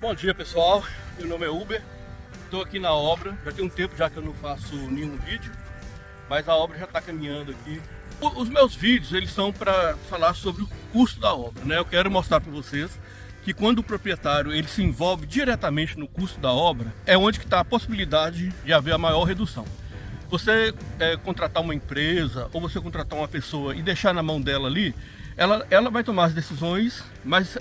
Bom dia, pessoal, meu nome é Uber, estou aqui na obra, já tem um tempo já que eu não faço nenhum vídeo, mas a obra já está caminhando aqui. Os meus vídeos, eles são para falar sobre o custo da obra, né? Eu quero mostrar para vocês que quando o proprietário ele se envolve diretamente no custo da obra, é onde que está a possibilidade de haver a maior redução. Você contratar uma empresa ou você contratar uma pessoa e deixar na mão dela ali, ela vai tomar as decisões, mas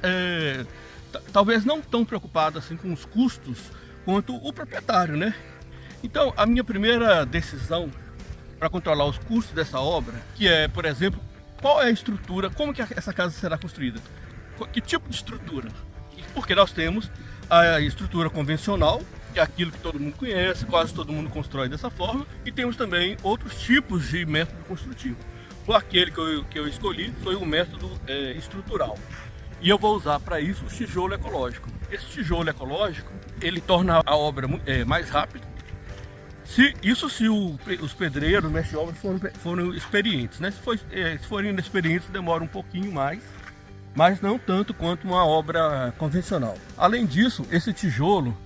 talvez não tão preocupada assim com os custos quanto o proprietário, né? Então, a minha primeira decisão para controlar os custos dessa obra, que é, por exemplo, qual é a estrutura, como que essa casa será construída, que tipo de estrutura? Porque nós temos a estrutura convencional, que é aquilo que todo mundo conhece, quase todo mundo constrói dessa forma, e temos também outros tipos de método construtivo. Aquele que eu escolhi foi o método estrutural. E eu vou usar para isso o tijolo ecológico. Esse tijolo ecológico, ele torna a obra mais rápida. Se os pedreiros, mestres de obra foram experientes, né? Se forem inexperientes, demora um pouquinho mais, mas não tanto quanto uma obra convencional. Além disso, esse tijolo,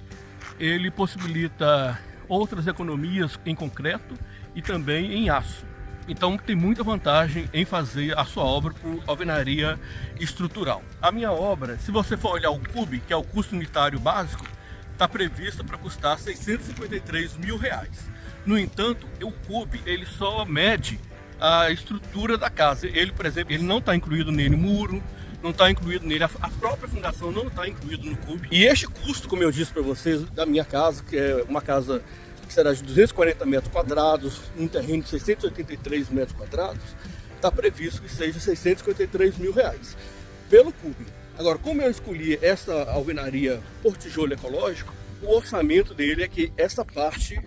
ele possibilita outras economias em concreto e também em aço. Então tem muita vantagem em fazer a sua obra por alvenaria estrutural. A minha obra, se você for olhar o CUB, que é o custo unitário básico, está prevista para custar R$653 mil. No entanto, o CUB ele só mede a estrutura da casa. Ele, por exemplo, ele não está incluído nele muro, não está incluído nele, a própria fundação não está incluído no CUB. E este custo, como eu disse para vocês, da minha casa, que é uma casa que será de 240 metros quadrados, um terreno de 683 metros quadrados, está previsto que seja R$653 mil pelo CUB. Agora, como eu escolhi essa alvenaria por tijolo ecológico, o orçamento dele é que essa parte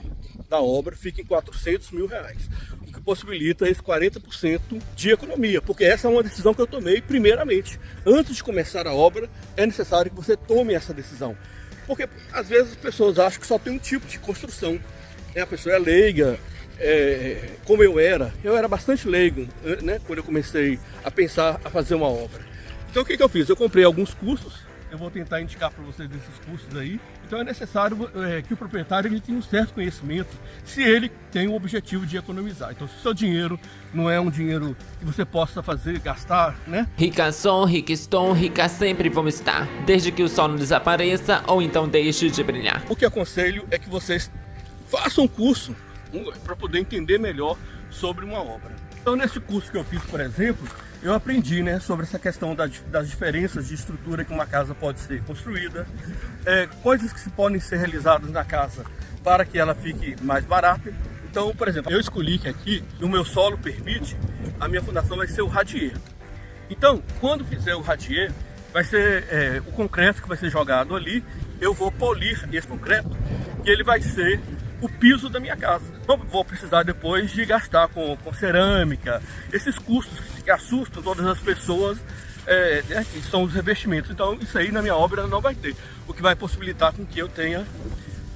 da obra fique em R$400 mil, o que possibilita esse 40% de economia, porque essa é uma decisão que eu tomei primeiramente. Antes de começar a obra, é necessário que você tome essa decisão. Porque às vezes as pessoas acham que só tem um tipo de construção. A pessoa é leiga, como eu era bastante leigo, né, quando eu comecei a pensar a fazer uma obra. Então o que eu fiz? Eu comprei alguns cursos, eu vou tentar indicar para vocês desses cursos aí. Então é necessário que o proprietário ele tenha um certo conhecimento, se ele tem o objetivo de economizar. Então se o seu dinheiro não é um dinheiro que você possa gastar, né? Rica sou, rica estou, rica sempre vamos estar, desde que o sol não desapareça ou então deixe de brilhar. O que aconselho é que vocês façam um curso para poder entender melhor sobre uma obra. Então nesse curso que eu fiz, por exemplo, eu aprendi, né, sobre essa questão das diferenças de estrutura que uma casa pode ser construída, coisas que podem ser realizadas na casa para que ela fique mais barata. Então, por exemplo, eu escolhi que aqui, o meu solo permite, a minha fundação vai ser o radier. Então, quando fizer o radier, vai ser o concreto que vai ser jogado ali, eu vou polir esse concreto, que ele vai ser o piso da minha casa. Não vou precisar depois de gastar com cerâmica, esses custos que assustam todas as pessoas, né, que são os revestimentos. Então isso aí na minha obra não vai ter, o que vai possibilitar com que eu tenha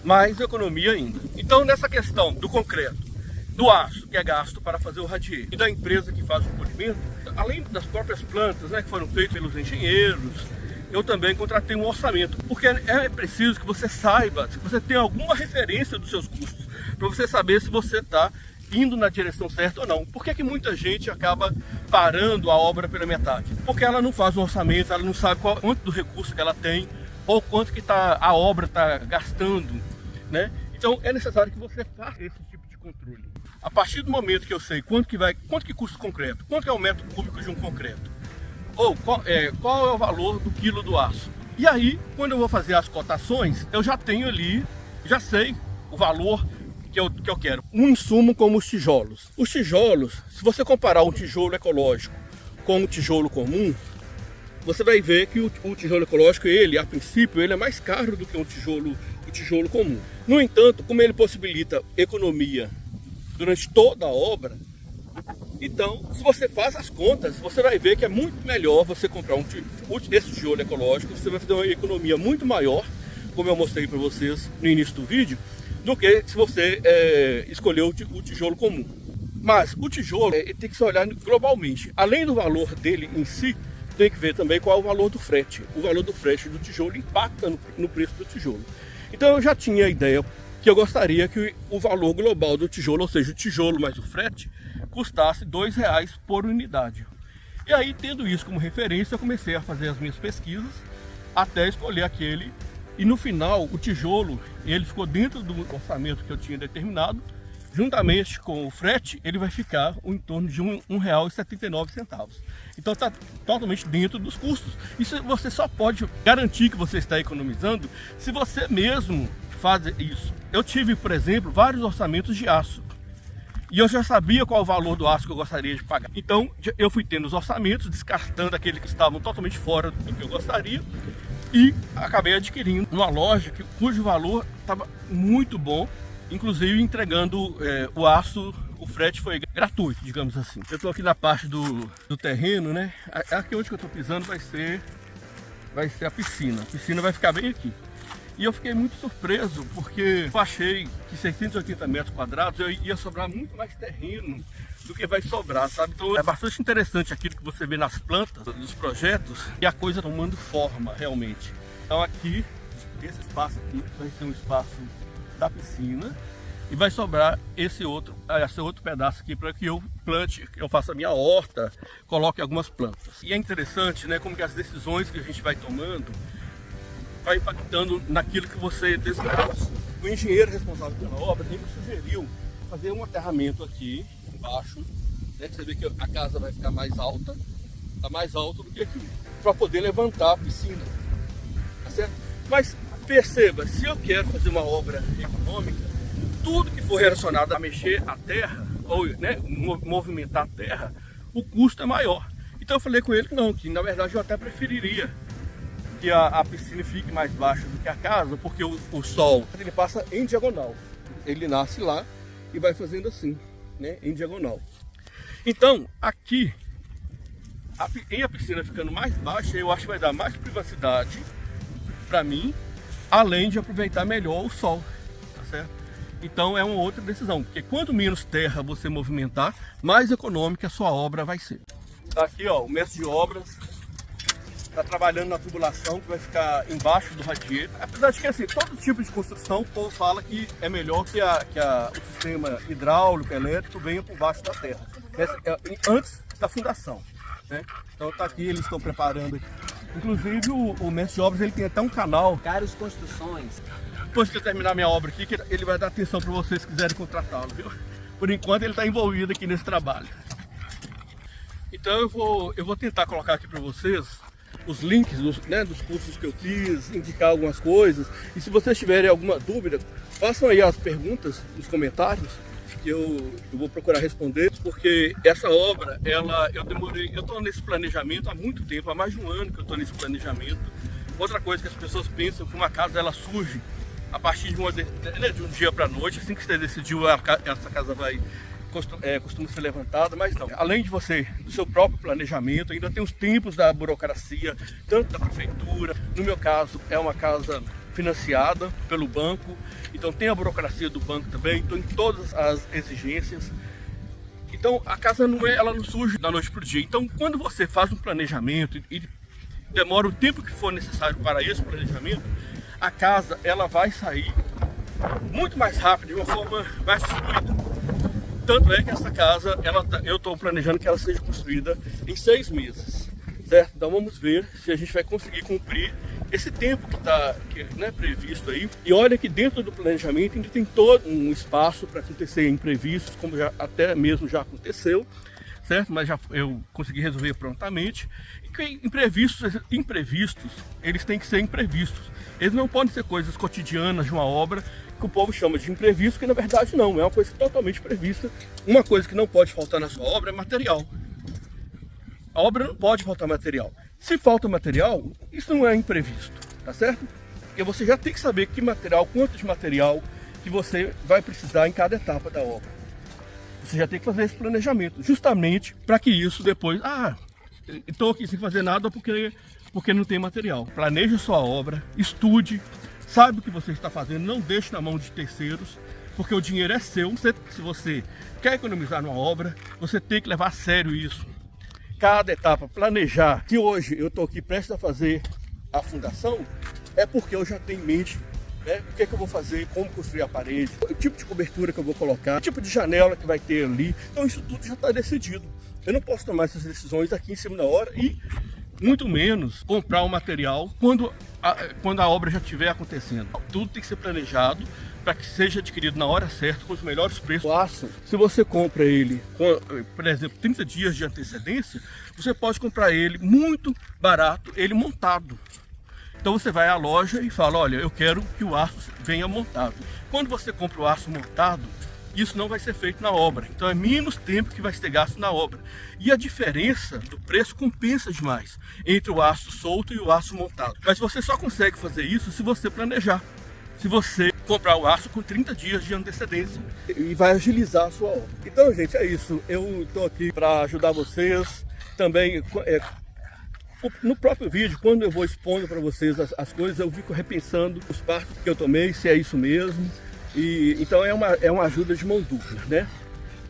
mais economia ainda. Então nessa questão do concreto, do aço que é gasto para fazer o radier e da empresa que faz o polimento, além das próprias plantas, né, que foram feitas pelos engenheiros, eu também contratei um orçamento, porque é preciso que você saiba, se você tem alguma referência dos seus custos, para você saber se você está indo na direção certa ou não. Por que muita gente acaba parando a obra pela metade? Porque ela não faz um orçamento, ela não sabe quanto do recurso que ela tem, ou quanto que a obra está gastando, né? Então é necessário que você faça esse tipo de controle. A partir do momento que eu sei quanto que custa o concreto, quanto que é o metro cúbico de um concreto, ou qual é o valor do quilo do aço. E aí, quando eu vou fazer as cotações, eu já tenho ali, já sei o valor que eu quero. Um insumo como os tijolos. Os tijolos, se você comparar um tijolo ecológico com um tijolo comum, você vai ver que o tijolo ecológico, a princípio, ele é mais caro do que o tijolo comum. No entanto, como ele possibilita economia durante toda a obra, então, se você faz as contas, você vai ver que é muito melhor você comprar esse tijolo ecológico, você vai fazer uma economia muito maior, como eu mostrei para vocês no início do vídeo, do que se você escolher o tijolo comum. Mas o tijolo tem que se olhar globalmente. Além do valor dele em si, tem que ver também qual é o valor do frete. O valor do frete do tijolo impacta no preço do tijolo. Então eu já tinha a ideia que eu gostaria que o valor global do tijolo, ou seja, o tijolo mais o frete, custasse R$2 por unidade. E aí, tendo isso como referência, eu comecei a fazer as minhas pesquisas até escolher aquele. E no final, o tijolo, ele ficou dentro do orçamento que eu tinha determinado. Juntamente com o frete, ele vai ficar em torno de R$1,79. Então está totalmente dentro dos custos. Isso você só pode garantir que você está economizando se você mesmo faz isso. Eu tive, por exemplo, vários orçamentos de aço. E eu já sabia qual o valor do aço que eu gostaria de pagar. Então eu fui tendo os orçamentos, descartando aqueles que estavam totalmente fora do que eu gostaria. E acabei adquirindo uma loja cujo valor estava muito bom. Inclusive entregando o aço, o frete foi gratuito, digamos assim. Eu estou aqui na parte do terreno, né? Aqui onde que eu estou pisando vai ser a piscina. A piscina vai ficar bem aqui. E eu fiquei muito surpreso porque eu achei que 680 metros quadrados eu ia sobrar muito mais terreno do que vai sobrar, sabe? Então é bastante interessante aquilo que você vê nas plantas dos projetos e a coisa tomando forma realmente. Então aqui, esse espaço aqui vai ser um espaço da piscina e vai sobrar esse outro pedaço aqui para que eu plante, eu faça a minha horta, coloque algumas plantas. E é interessante, né, como que as decisões que a gente vai tomando vai impactando naquilo que você desenhou. O engenheiro responsável pela obra, ele me sugeriu fazer um aterramento aqui embaixo, né? Você vê que a casa vai ficar mais alta, tá mais alta do que aqui, para poder levantar a piscina, tá certo? Mas perceba, se eu quero fazer uma obra econômica, tudo que for relacionado a mexer a terra, ou né, movimentar a terra, o custo é maior. Então eu falei com ele que não, que na verdade eu até preferiria que a piscina fique mais baixa do que a casa, porque o sol ele passa em diagonal, ele nasce lá e vai fazendo assim, né, em diagonal. Então aqui, em a piscina ficando mais baixa, eu acho que vai dar mais privacidade para mim, além de aproveitar melhor o sol, tá certo? Então é uma outra decisão, porque quanto menos terra você movimentar, mais econômica a sua obra vai ser. Tá aqui, ó, o mestre de obras está trabalhando na tubulação que vai ficar embaixo do radier. Apesar de que assim, todo tipo de construção, o povo fala que é melhor que o sistema hidráulico, elétrico venha por baixo da terra, antes da fundação, né? Então tá aqui, eles estão preparando aqui. Inclusive o mestre de obras ele tem até um canal. Caros Construções. Depois que eu terminar minha obra aqui, ele vai dar atenção para vocês se quiserem contratá-lo, viu? Por enquanto ele está envolvido aqui nesse trabalho. Então eu vou tentar colocar aqui para vocês os links dos cursos que eu fiz, indicar algumas coisas. E se vocês tiverem alguma dúvida, façam aí as perguntas nos comentários, que eu vou procurar responder, porque essa obra, eu estou nesse planejamento há muito tempo, há mais de um ano que eu estou nesse planejamento. Outra coisa que as pessoas pensam que uma casa ela surge a partir de um dia para a noite, assim que você decidiu, essa casa costuma ser levantada, mas não. Além do seu próprio planejamento, ainda tem os tempos da burocracia, tanto da prefeitura, no meu caso é uma casa financiada pelo banco, então tem a burocracia do banco também, então em todas as exigências. Então a casa ela não surge da noite para o dia. Então quando você faz um planejamento e demora o tempo que for necessário para esse planejamento, a casa ela vai sair muito mais rápido, de uma forma mais fluida. Tanto é que essa casa, eu estou planejando que ela seja construída em 6 meses, certo? Então vamos ver se a gente vai conseguir cumprir esse tempo que está previsto aí. E olha que dentro do planejamento ainda tem todo um espaço para acontecer imprevistos, como até mesmo já aconteceu, certo? Mas eu consegui resolver prontamente. E que imprevistos, eles têm que ser imprevistos. Eles não podem ser coisas cotidianas de uma obra que o povo chama de imprevisto, que na verdade não, é uma coisa totalmente prevista. Uma coisa que não pode faltar na sua obra é material. A obra não pode faltar material. Se falta material, isso não é imprevisto, tá certo? Porque você já tem que saber que material, quanto de material que você vai precisar em cada etapa da obra. Você já tem que fazer esse planejamento, justamente para que isso depois... estou aqui sem fazer nada porque não tem material. Planeje sua obra, estude, sabe o que você está fazendo, não deixe na mão de terceiros, porque o dinheiro é seu. Se você quer economizar numa obra, você tem que levar a sério isso. cada etapa, planejar, que hoje eu estou aqui prestes a fazer a fundação, é porque eu já tenho em mente, né, o que é que eu vou fazer, como construir a parede, o tipo de cobertura que eu vou colocar, o tipo de janela que vai ter ali. Então isso tudo já está decidido. Eu não posso tomar essas decisões aqui em cima da hora e muito menos comprar o material quando a obra já estiver acontecendo. Tudo tem que ser planejado para que seja adquirido na hora certa, com os melhores preços. O aço, se você compra ele com, por exemplo, 30 dias de antecedência, você pode comprar ele muito barato, ele montado. Então você vai à loja e fala, olha, eu quero que o aço venha montado. Quando você compra o aço montado, isso não vai ser feito na obra. Então é menos tempo que vai ser gasto na obra. E a diferença do preço compensa demais entre o aço solto e o aço montado. Mas você só consegue fazer isso se você planejar. Se você comprar o aço com 30 dias de antecedência. E vai agilizar a sua obra. Então, gente, é isso. Eu estou aqui para ajudar vocês. Também, no próprio vídeo, quando eu vou expondo para vocês as coisas, eu fico repensando os passos que eu tomei, se é isso mesmo. E então é uma ajuda de mão dupla, né?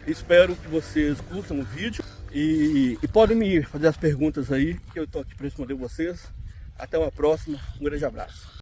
Espero que vocês curtam o vídeo e podem me fazer as perguntas aí, que eu estou aqui para responder vocês. Até uma próxima, um grande abraço.